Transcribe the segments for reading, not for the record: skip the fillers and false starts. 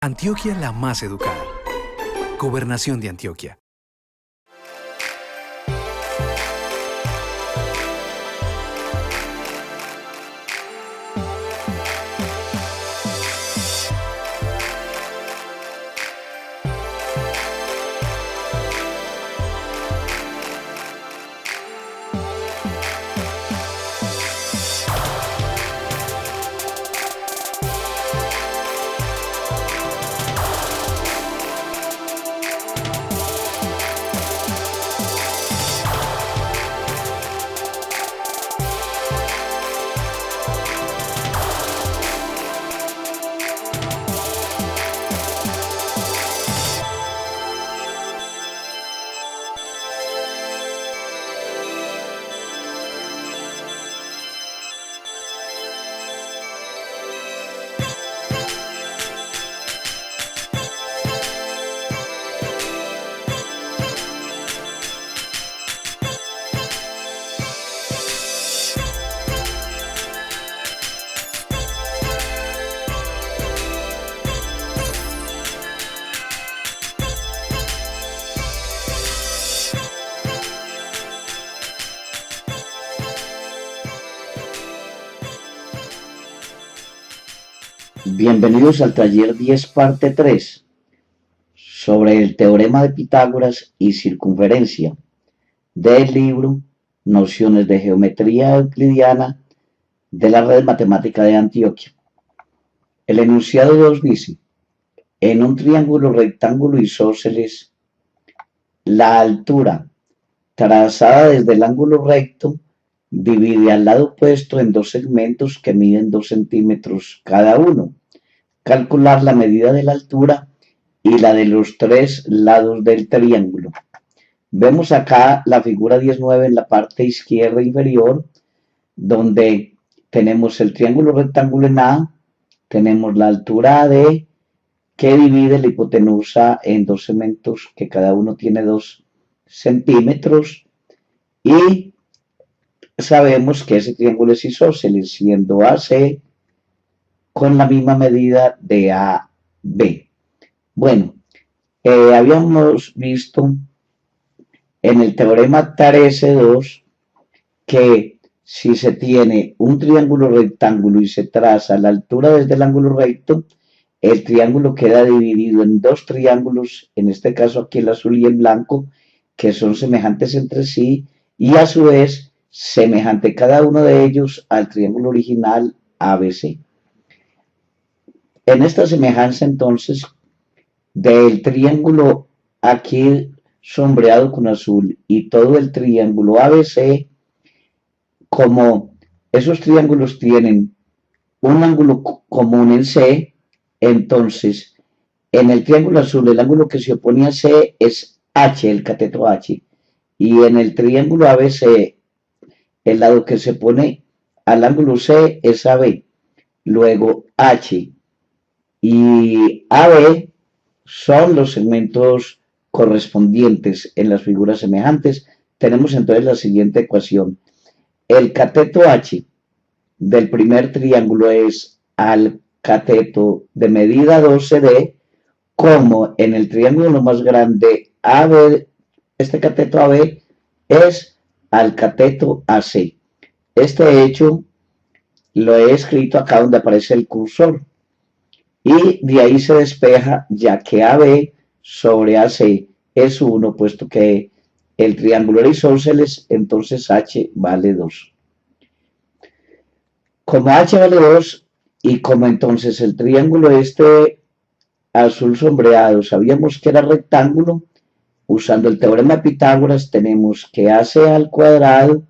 Antioquia la más educada. Gobernación de Antioquia. Bienvenidos al taller 10 parte 3 sobre el teorema de Pitágoras y circunferencia del libro Nociones de Geometría Euclidiana de la Red Matemática de Antioquia. El enunciado 2 dice: en un triángulo rectángulo isósceles, la altura trazada desde el ángulo recto divide al lado opuesto en dos segmentos que miden 2 centímetros cada uno. Calcular la medida de la altura y la de los tres lados del triángulo. Vemos acá la figura 19 en la parte izquierda inferior, donde tenemos el triángulo rectángulo en A, tenemos la altura AD, que divide la hipotenusa en dos segmentos que cada uno tiene 2 centímetros, y sabemos que ese triángulo es isósceles, siendo AC con la misma medida de AB. Bueno, habíamos visto en el teorema 13.2 que si se tiene un triángulo rectángulo y se traza la altura desde el ángulo recto, el triángulo queda dividido en dos triángulos, en este caso aquí el azul y el blanco, que son semejantes entre sí y a su vez semejante cada uno de ellos al triángulo original ABC. En esta semejanza entonces del triángulo aquí sombreado con azul y todo el triángulo ABC, como esos triángulos tienen un ángulo común en C, entonces en el triángulo azul el ángulo que se opone a C es H, el cateto H, y en el triángulo ABC el lado que se pone al ángulo C es AB. Luego H y AB son los segmentos correspondientes en las figuras semejantes. Tenemos entonces la siguiente ecuación. El cateto H del primer triángulo es al cateto de medida 12D, como en el triángulo más grande AB, este cateto AB es al cateto AC. Este hecho lo he escrito acá donde aparece el cursor, y de ahí se despeja, ya que AB sobre AC es 1, puesto que el triángulo era isósceles, entonces H vale 2. Como H vale 2 y como entonces el triángulo este azul sombreado sabíamos que era rectángulo, usando el teorema de Pitágoras tenemos que AC al cuadrado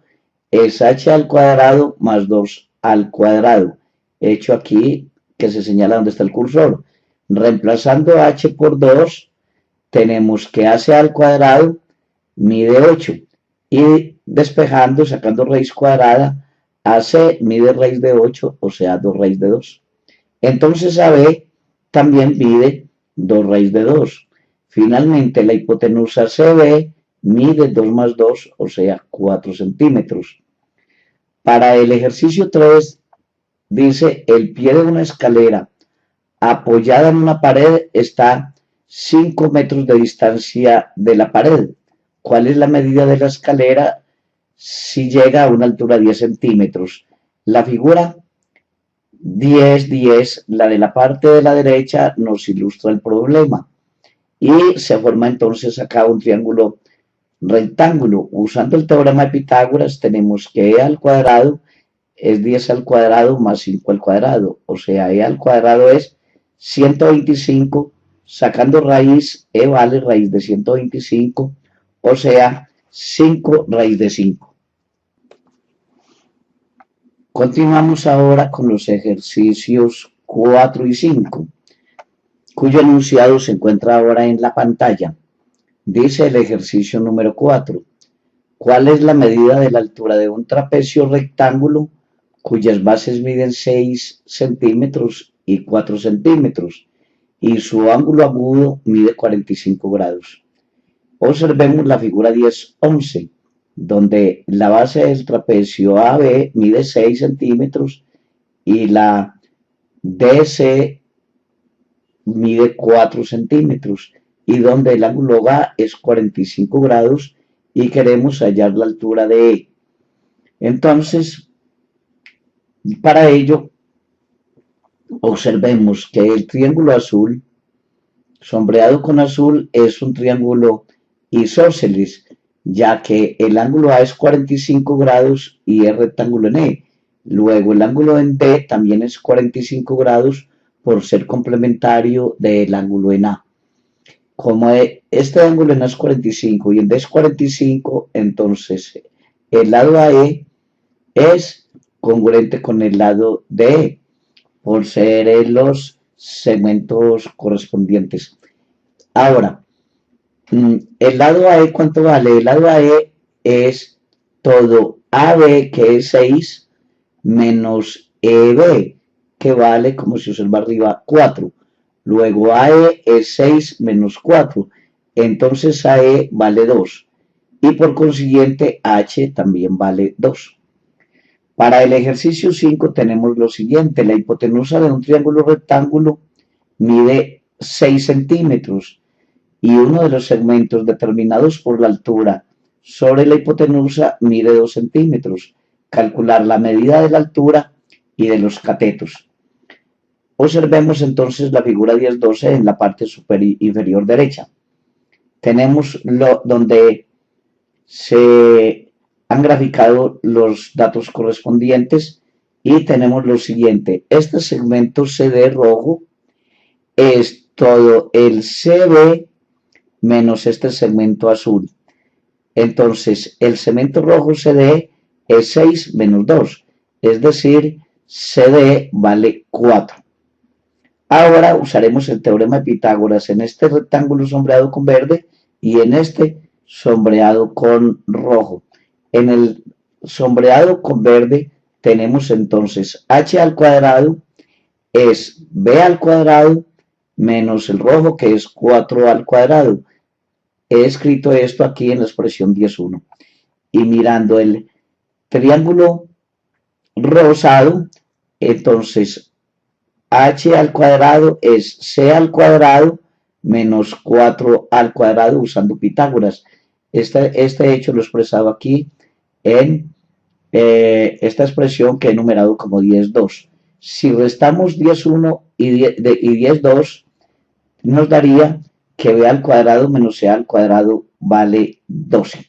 es H al cuadrado más 2 al cuadrado, hecho aquí que se señala donde está el cursor. Reemplazando H por 2, tenemos que AC al cuadrado mide 8, y despejando, sacando raíz cuadrada, AC mide raíz de 8, o sea 2 raíz de 2. Entonces AB también mide 2 raíz de 2. Finalmente la hipotenusa CB mide 2 más 2, o sea 4 centímetros. Para el ejercicio 3 dice: el pie de una escalera apoyada en una pared, está 5 metros de distancia de la pared. ¿Cuál es la medida de la escalera si llega a una altura de 10 centímetros? La figura 10, 10, la de la parte de la derecha, nos ilustra el problema. Y se forma entonces acá un triángulo rectángulo. Usando el teorema de Pitágoras tenemos que e al cuadrado es 10 al cuadrado más 5 al cuadrado. O sea, e al cuadrado es 125, sacando raíz, e vale raíz de 125, o sea, 5 raíz de 5. Continuamos ahora con los ejercicios 4 y 5, cuyo enunciado se encuentra ahora en la pantalla. Dice el ejercicio número 4. ¿Cuál es la medida de la altura de un trapecio rectángulo cuyas bases miden 6 centímetros y 4 centímetros y su ángulo agudo mide 45 grados? Observemos la figura 10-11, donde la base del trapecio AB mide 6 centímetros y la DC mide 4 centímetros y donde el ángulo A es 45 grados y queremos hallar la altura de E. Entonces, para ello, observemos que el triángulo azul, sombreado con azul, es un triángulo isósceles, ya que el ángulo A es 45 grados y es rectángulo en E. Luego el ángulo en D también es 45 grados por ser complementario del ángulo en A. Como este ángulo en A es 45 y en D es 45, entonces el lado AE es congruente con el lado DE por ser los segmentos correspondientes. Ahora, el lado AE, ¿cuánto vale? El lado AE es todo AB, que es 6, menos EB, que vale, como se observa arriba, 4. Luego AE es 6 menos 4, entonces AE vale 2. Y por consiguiente H también vale 2. Para el ejercicio 5 tenemos lo siguiente. La hipotenusa de un triángulo rectángulo mide 6 centímetros y uno de los segmentos determinados por la altura sobre la hipotenusa mide 2 centímetros. Calcular la medida de la altura y de los catetos. Observemos entonces la figura 10-12 en la parte inferior derecha. Tenemos donde se han graficado los datos correspondientes y tenemos lo siguiente. Este segmento CD rojo es todo el CB menos este segmento azul. Entonces, el segmento rojo CD es 6 menos 2, es decir, CD vale 4. Ahora usaremos el teorema de Pitágoras en este rectángulo sombreado con verde y en este sombreado con rojo. En el sombreado con verde tenemos entonces h al cuadrado es b al cuadrado menos el rojo, que es 4 al cuadrado. He escrito esto aquí en la expresión 10.1. Y mirando el triángulo rosado, entonces h al cuadrado es c al cuadrado menos 4 al cuadrado usando Pitágoras. Este hecho lo he expresado aquí en esta expresión que he enumerado como 10.2. Si restamos 10.1 y 10.2, nos daría que b al cuadrado menos c al cuadrado vale 12.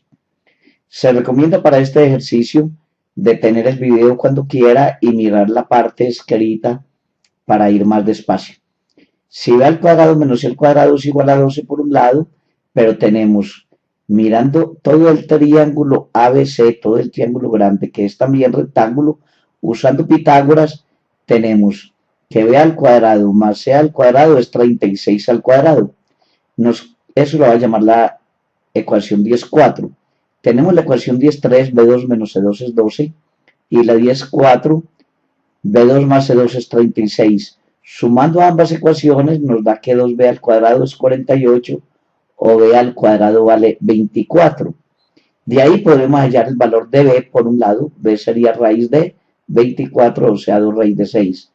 Se recomienda para este ejercicio detener el video cuando quiera y mirar la parte escrita para ir más despacio. Si b al cuadrado menos c al cuadrado es igual a 12 por un lado, pero tenemos, mirando todo el triángulo ABC, todo el triángulo grande, que es también rectángulo, usando Pitágoras, tenemos que b al cuadrado más c al cuadrado es 36 al cuadrado. Eso lo va a llamar la ecuación 10.4. Tenemos la ecuación 10.3, b2 menos c2 es 12, y la 10.4, b2 más c2 es 36. Sumando ambas ecuaciones nos da que 2b al cuadrado es 48 o b al cuadrado vale 24. De ahí podemos hallar el valor de b por un lado, b sería raíz de 24, o sea 2 raíz de 6.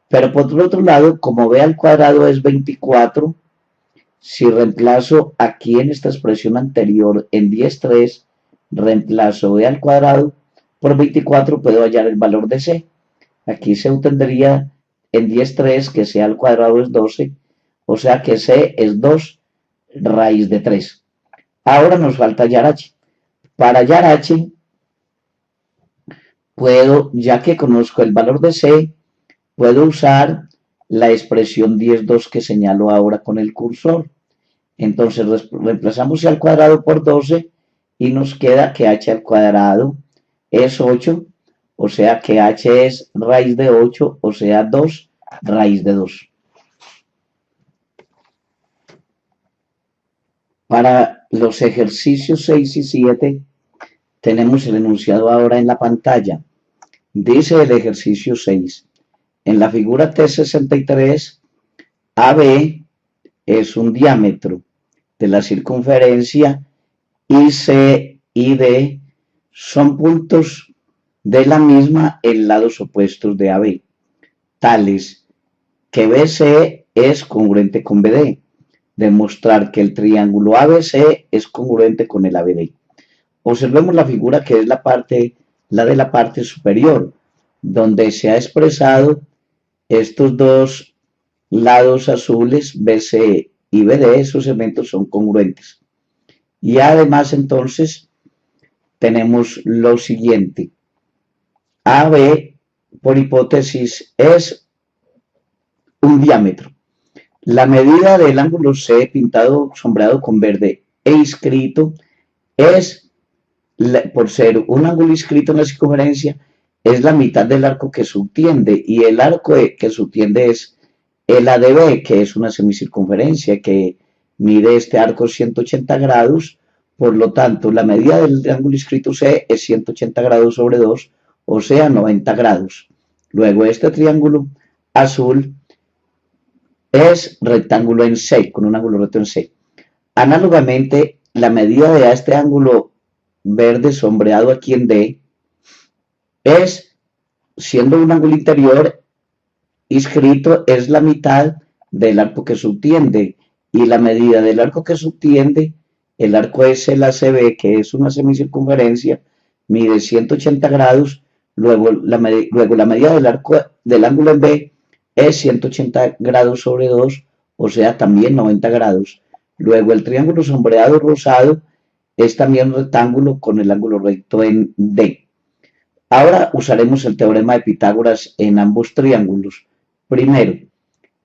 Pero por otro lado, como b al cuadrado es 24, si reemplazo aquí en esta expresión anterior en 10,3, reemplazo b al cuadrado por 24, puedo hallar el valor de c. Aquí se obtendría en 10,3 que c al cuadrado es 12, o sea que c es 2 raíz de 3. Ahora nos falta hallar h. Para hallar h, puedo, ya que conozco el valor de c, puedo usar la expresión 10,2 que señalo ahora con el cursor. Entonces reemplazamos c al cuadrado por 12 y nos queda que h al cuadrado es 8, o sea que h es raíz de 8, o sea 2 raíz de 2. Para los ejercicios 6 y 7 tenemos el enunciado ahora en la pantalla. Dice el ejercicio 6. En la figura T63, AB es un diámetro de la circunferencia y C y D son puntos de la misma en lados opuestos de AB, tales que BC es congruente con BD. Demostrar que el triángulo ABC es congruente con el ABD. Observemos la figura que es la de la parte superior, donde se ha expresado estos dos lados azules, BC y BD, esos segmentos son congruentes. Y además entonces tenemos lo siguiente. AB, por hipótesis, es un diámetro. La medida del ángulo C pintado, sombreado con verde e inscrito es, por ser un ángulo inscrito en la circunferencia, es la mitad del arco que subtiende, y el arco que subtiende es el ADB, que es una semicircunferencia que mide este arco 180 grados. Por lo tanto, la medida del ángulo inscrito C es 180 grados sobre 2, o sea 90 grados. Luego este triángulo azul es rectángulo en C, con un ángulo recto en C. Análogamente, la medida de este ángulo verde sombreado aquí en D es, siendo un ángulo interior inscrito, es la mitad del arco que subtiende, y la medida del arco que subtiende, el arco es el ACB, que es una semicircunferencia, mide 180 grados, luego la medida del arco del ángulo en B es 180 grados sobre 2, o sea también 90 grados. Luego el triángulo sombreado rosado es también un rectángulo con el ángulo recto en D. Ahora usaremos el teorema de Pitágoras en ambos triángulos. Primero,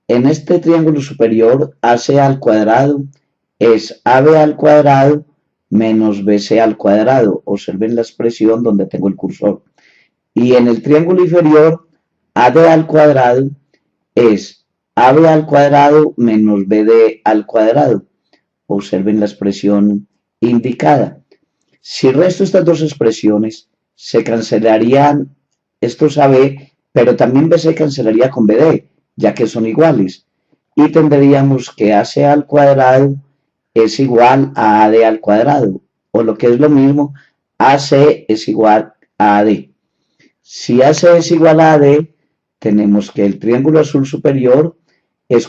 en este triángulo superior, AC al cuadrado es AB al cuadrado menos BC al cuadrado. Observen la expresión donde tengo el cursor. Y en el triángulo inferior, AD al cuadrado es AB al cuadrado menos BD al cuadrado. Observen la expresión indicada. Si resto estas dos expresiones, se cancelarían estos AB, pero también BC cancelaría con BD, ya que son iguales. Y tendríamos que AC al cuadrado es igual a AD al cuadrado, o lo que es lo mismo, AC es igual a AD. Si AC es igual a AD, tenemos que el triángulo azul superior es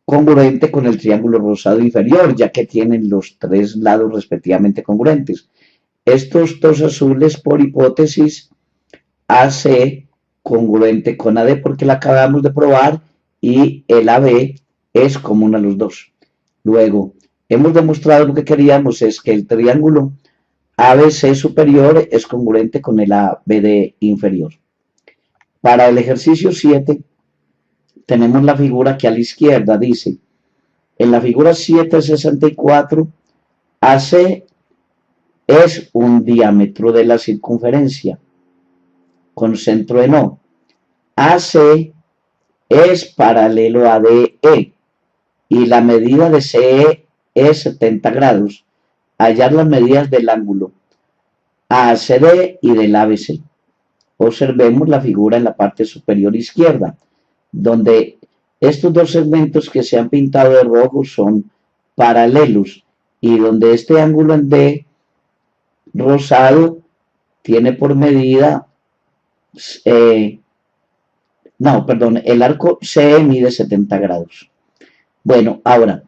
congruente con el triángulo rosado inferior, ya que tienen los tres lados respectivamente congruentes. Estos dos azules, por hipótesis, AC congruente con AD porque la acabamos de probar, y el AB es común a los dos. Luego, hemos demostrado lo que queríamos, es que el triángulo ABC superior es congruente con el ABD inferior. Para el ejercicio 7, tenemos la figura que a la izquierda dice, en la figura 7.64, AC es un diámetro de la circunferencia con centro en O. AC es paralelo a DE y la medida de CE es 70 grados. Hallar las medidas del ángulo ACD y del ABC. Observemos la figura en la parte superior izquierda, donde estos dos segmentos que se han pintado de rojo son paralelos, y donde este ángulo en D rosado tiene por medida No, perdón, el arco CE mide 70 grados. Bueno, ahora,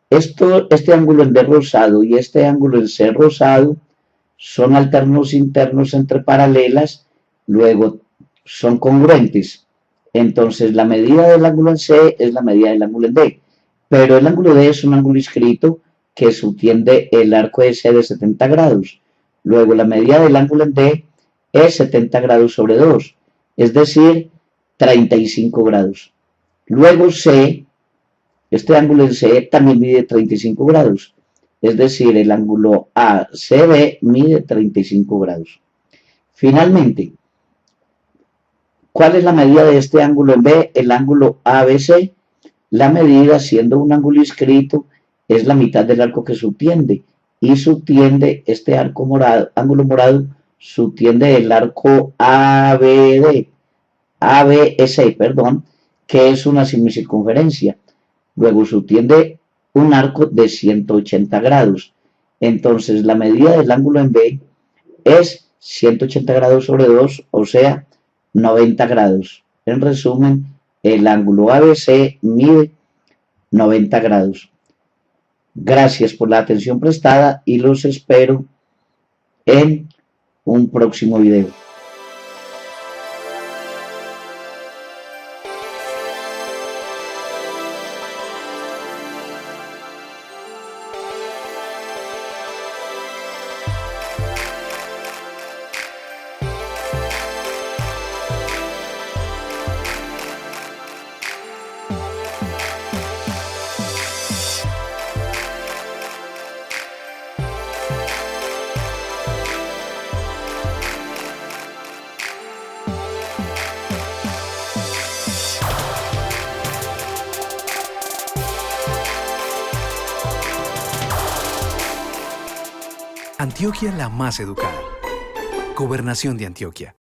este ángulo en D rosado y este ángulo en C rosado son alternos internos entre paralelas, luego son congruentes. Entonces, la medida del ángulo en C es la medida del ángulo en D, pero el ángulo D es un ángulo inscrito que subtiende el arco de C de 70 grados. Luego, la medida del ángulo en D es 70 grados sobre 2, es decir, 35 grados. Luego C, este ángulo en C también mide 35 grados, es decir, el ángulo ACB mide 35 grados. Finalmente, ¿cuál es la medida de este ángulo en B? El ángulo ABC. La medida, siendo un ángulo inscrito, es la mitad del arco que subtiende. Y subtiende este arco morado, ángulo morado, subtiende el arco ABS, perdón, que es una semicircunferencia. Luego subtiende un arco de 180 grados. Entonces, la medida del ángulo en B es 180 grados sobre 2, o sea, 90 grados. En resumen, el ángulo ABC mide 90 grados. Gracias por la atención prestada y los espero en un próximo video. Antioquia la más educada. Gobernación de Antioquia.